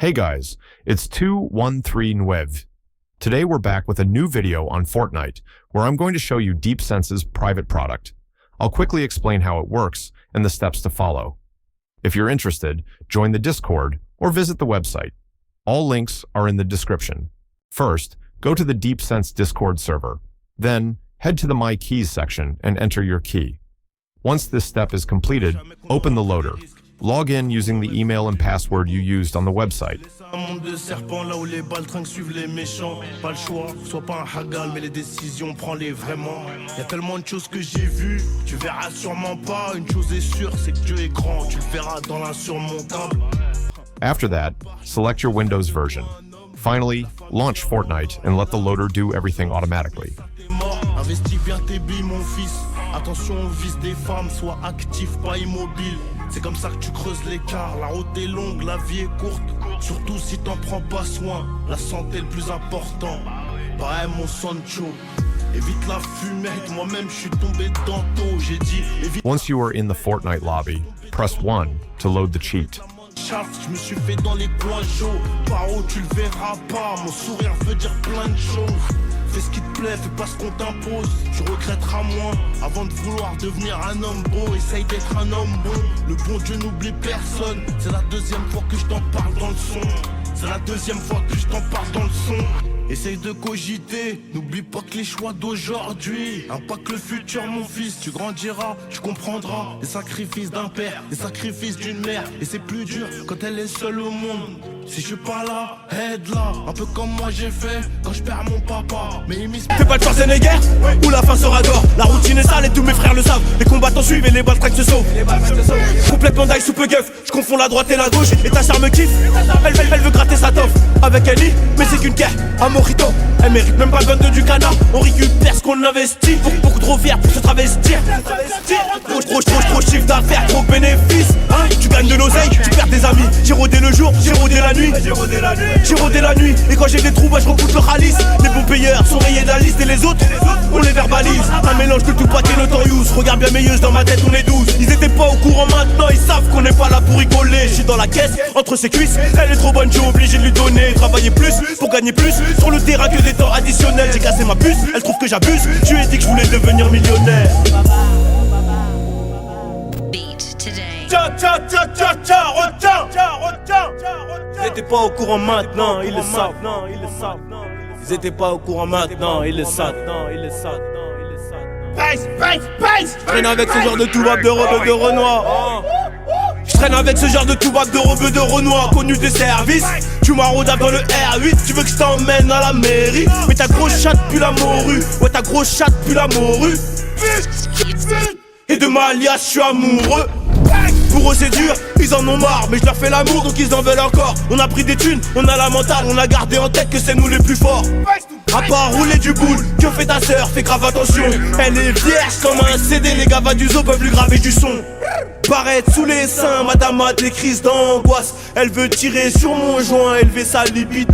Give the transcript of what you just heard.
Hey guys, it's 213nueve. Today we're back with a new video on Fortnite, where I'm going to show you DeepSense's private product. I'll quickly explain how it works and the steps to follow. If you're interested, join the Discord or visit the website. All links are in the description. First, go to the DeepSense Discord server. Then, head to the My Keys section and enter your key. Once this step is completed, open the loader. Log in using the email and password you used on the website. Un monde de serpents là où les baltringues suivent les méchants. Pas le choix, sois pas un hagal, mais les décisions prends-les vraiment. Y'a tellement de choses que j'ai vues, tu verras sûrement pas. Une chose est sûre, c'est que Dieu est grand, tu le verras dans l'insurmontable. After that, select your Windows version. Finally, launch Fortnite and let the loader do everything automatically. Investis bien tes billes, mon fils. Attention au vice des femmes, sois actif, pas immobile. C'est comme ça que tu creuses l'écart. La route est longue, la vie est courte. Surtout si t'en prends pas soin. La santé est le plus important. Pareil mon Sancho. Évite la fumette, moi-même je suis tombé tantôt. J'ai dit évite. Once you are in the Fortnite lobby, press 1 to load the cheat. Je me suis fait dans les coins chauds. Par où tu le verras pas. Mon sourire veut dire plein de choses. Fais ce qui te plaît, fais pas ce qu'on t'impose. Tu regretteras moins avant de vouloir devenir un homme beau. Essaye d'être un homme bon. Le bon Dieu n'oublie personne. C'est la deuxième fois que je t'en parle dans le son. C'est la deuxième fois que je t'en parle dans le son. Essaye de cogiter, n'oublie pas que les choix d'aujourd'hui impactent le futur mon fils. Tu grandiras, tu comprendras les sacrifices d'un père, les sacrifices d'une mère. Et c'est plus dur quand elle est seule au monde. Si je suis pas là, aide-la, un peu comme moi j'ai fait quand je perds mon papa. Mais il mise. T'es pas de Schwarzenegger où la fin sera d'or. La routine est sale et tous mes frères le savent. Les combattants suivent et les balles traquent se sauvent. Complètement d'ail sous peu gueuf. Je confonds la droite et la gauche. Et ta sœur me kiffe. Elle veut gratter sa toffe. Avec Ellie, mais c'est qu'une caire. Un mojito, elle mérite même pas le 22 du canard. On récupère ce qu'on investit. Beaucoup trop fier pour se travestir. Trop chiffre d'affaires, trop bénéfices. Tu gagnes de l'oseille, tu perds des amis. J'ai rodé le jour, j'ai rodé la nuit. J'ai rodé la nuit. Et quand j'ai des trous, je recoute le ralice. Les bons payeurs sont rayés de la liste. Et les autres, on les verbalise. Un mélange que tout pâté notorious. Regarde bien meilleuse dans ma tête, on est 12. Ils étaient pas au courant maintenant, ils savent qu'on n'est pas là pour rigoler. Je suis dans la caisse, entre ses cuisses. Elle est trop bonne, j'ai obligé de lui donner. Travailler plus, pour gagner plus. Sur le terrain que des temps additionnels. J'ai cassé ma puce, elle trouve que j'abuse. Je lui ai dit que je voulais devenir millionnaire. Ils étaient pas au courant maintenant, ils le savent. Ils étaient pas au courant maintenant, ils le savent. Je traîne avec ce genre de toubab de rebeu de Renoir. Je traîne avec ce genre de toubab de rebeu de Renoir. Connu des services, tu m'arroses dans le R8. Tu veux que je t'emmène à la mairie. Mais ta grosse chatte pue la morue. Ouais, ta grosse chatte pue la morue. Et de ma alias, je suis amoureux. Pour eux c'est dur, ils en ont marre. Mais je leur fais l'amour donc ils en veulent encore. On a pris des thunes, on a la mentale. On a gardé en tête que c'est nous les plus forts. À part rouler du boule, que fait ta sœur, fais grave attention. Elle est vierge comme un CD, les gars va du zoo peuvent lui graver du son. Paraître sous les seins, madame a des crises d'angoisse. Elle veut tirer sur mon joint, élever sa libido.